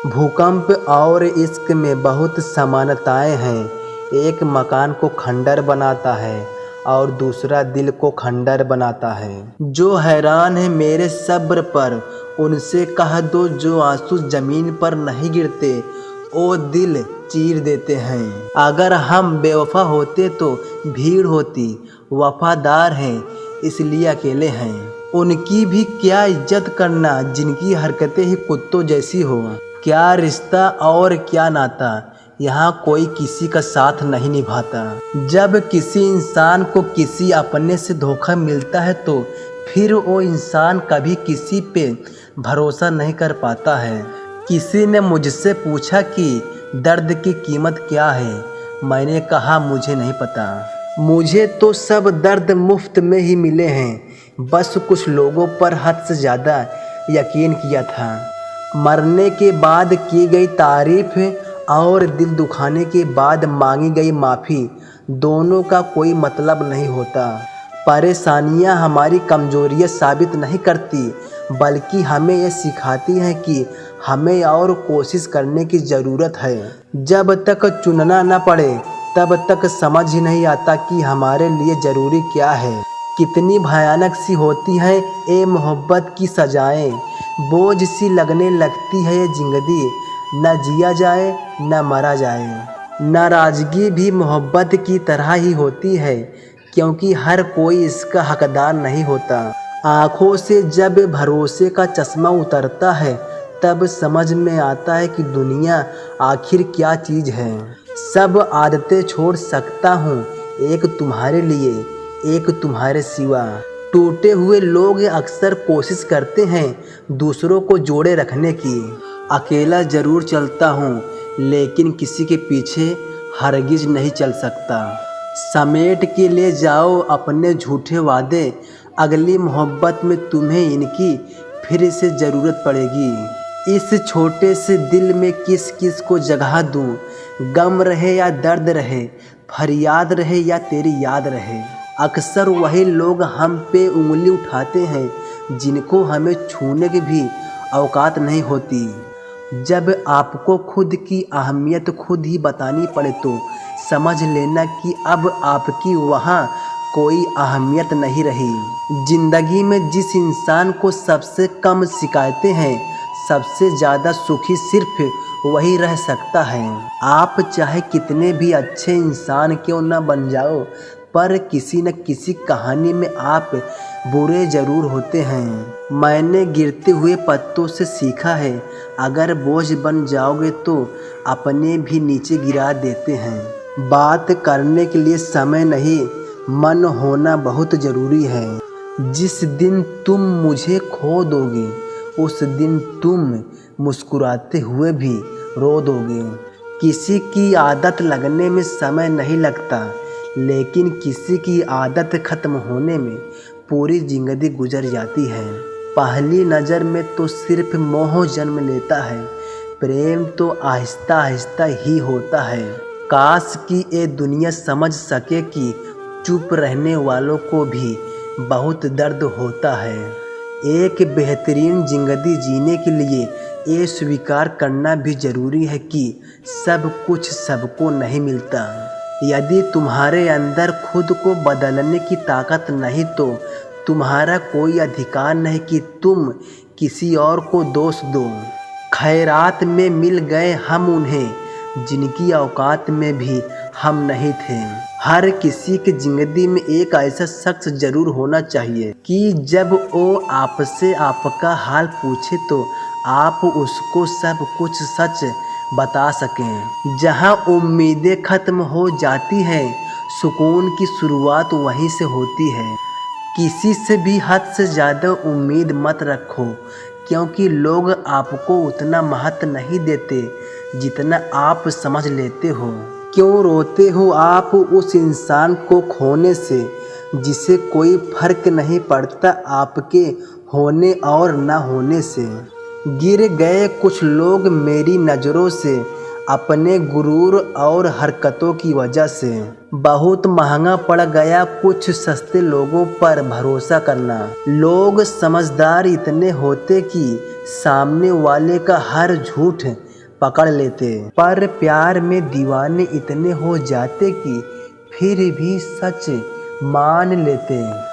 भूकंप और इश्क में बहुत समानताएं हैं। एक मकान को खंडर बनाता है और दूसरा दिल को खंडर बनाता है। जो हैरान है मेरे सब्र पर, उनसे कह दो जो आंसू जमीन पर नहीं गिरते, वो दिल चीर देते हैं। अगर हम बेवफा होते तो भीड़ होती, वफादार हैं इसलिए अकेले हैं। उनकी भी क्या इज्जत करना जिनकी हरकतें ही कुत्तों जैसी हो। क्या रिश्ता और क्या नाता, यहाँ कोई किसी का साथ नहीं निभाता। जब किसी इंसान को किसी अपने से धोखा मिलता है तो फिर वो इंसान कभी किसी पे भरोसा नहीं कर पाता है। किसी ने मुझसे पूछा कि दर्द की कीमत क्या है। मैंने कहा मुझे नहीं पता। मुझे तो सब दर्द मुफ्त में ही मिले हैं, बस कुछ लोगों पर हद से ज़्यादा यकीन किया था। मरने के बाद की गई तारीफ और दिल दुखाने के बाद मांगी गई माफ़ी, दोनों का कोई मतलब नहीं होता। परेशानियां हमारी कमजोरियां साबित नहीं करती, बल्कि हमें ये सिखाती हैं कि हमें और कोशिश करने की ज़रूरत है। जब तक चुनना न पड़े तब तक समझ ही नहीं आता कि हमारे लिए ज़रूरी क्या है। कितनी भयानक सी होती है ये मोहब्बत की सजाएं, बोझ सी लगने लगती है ये जिंदगी, न जिया जाए न मरा जाए। नाराज़गी भी मोहब्बत की तरह ही होती है, क्योंकि हर कोई इसका हकदार नहीं होता। आँखों से जब भरोसे का चश्मा उतरता है तब समझ में आता है कि दुनिया आखिर क्या चीज़ है। सब आदतें छोड़ सकता हूँ, एक तुम्हारे लिए, एक तुम्हारे सिवा। टूटे हुए लोग अक्सर कोशिश करते हैं दूसरों को जोड़े रखने की। अकेला ज़रूर चलता हूँ, लेकिन किसी के पीछे हरगिज नहीं चल सकता। समेट के ले जाओ अपने झूठे वादे, अगली मोहब्बत में तुम्हें इनकी फिर से ज़रूरत पड़ेगी। इस छोटे से दिल में किस किस को जगह दूँ, गम रहे या दर्द रहे, फरियाद रहे या तेरी याद रहे। अक्सर वही लोग हम पे उंगली उठाते हैं जिनको हमें छूने की भी औकात नहीं होती। जब आपको खुद की अहमियत खुद ही बतानी पड़े तो समझ लेना कि अब आपकी वहाँ कोई अहमियत नहीं रही। जिंदगी में जिस इंसान को सबसे कम शिकायतें हैं, सबसे ज़्यादा सुखी सिर्फ वही रह सकता है। आप चाहे कितने भी अच्छे इंसान क्यों न बन जाओ, पर किसी न किसी कहानी में आप बुरे ज़रूर होते हैं। मैंने गिरते हुए पत्तों से सीखा है, अगर बोझ बन जाओगे तो अपने भी नीचे गिरा देते हैं। बात करने के लिए समय नहीं, मन होना बहुत ज़रूरी है। जिस दिन तुम मुझे खो दोगे उस दिन तुम मुस्कुराते हुए भी रो दोगे। किसी की आदत लगने में समय नहीं लगता, लेकिन किसी की आदत ख़त्म होने में पूरी जिंदगी गुजर जाती है। पहली नज़र में तो सिर्फ मोह जन्म लेता है, प्रेम तो आहिस्ता आहिस्ता ही होता है। काश कि ये दुनिया समझ सके कि चुप रहने वालों को भी बहुत दर्द होता है। एक बेहतरीन जिंदगी जीने के लिए ये स्वीकार करना भी ज़रूरी है कि सब कुछ सबको नहीं मिलता। यदि तुम्हारे अंदर खुद को बदलने की ताकत नहीं तो तुम्हारा कोई अधिकार नहीं कि तुम किसी और को दोष दो। खैरात में मिल गए हम उन्हें जिनकी औकात में भी हम नहीं थे। हर किसी की जिंदगी में एक ऐसा शख्स जरूर होना चाहिए कि जब वो आपसे आपका हाल पूछे तो आप उसको सब कुछ सच बता सकें। जहां उम्मीदें ख़त्म हो जाती हैं, सुकून की शुरुआत वहीं से होती है। किसी से भी हद से ज़्यादा उम्मीद मत रखो, क्योंकि लोग आपको उतना महत्व नहीं देते जितना आप समझ लेते हो। क्यों रोते हो आप उस इंसान को खोने से जिसे कोई फर्क नहीं पड़ता आपके होने और ना होने से। गिर गए कुछ लोग मेरी नज़रों से अपने गुरूर और हरकतों की वजह से। बहुत महंगा पड़ गया कुछ सस्ते लोगों पर भरोसा करना। लोग समझदार इतने होते कि सामने वाले का हर झूठ पकड़ लेते, पर प्यार में दीवाने इतने हो जाते कि फिर भी सच मान लेते।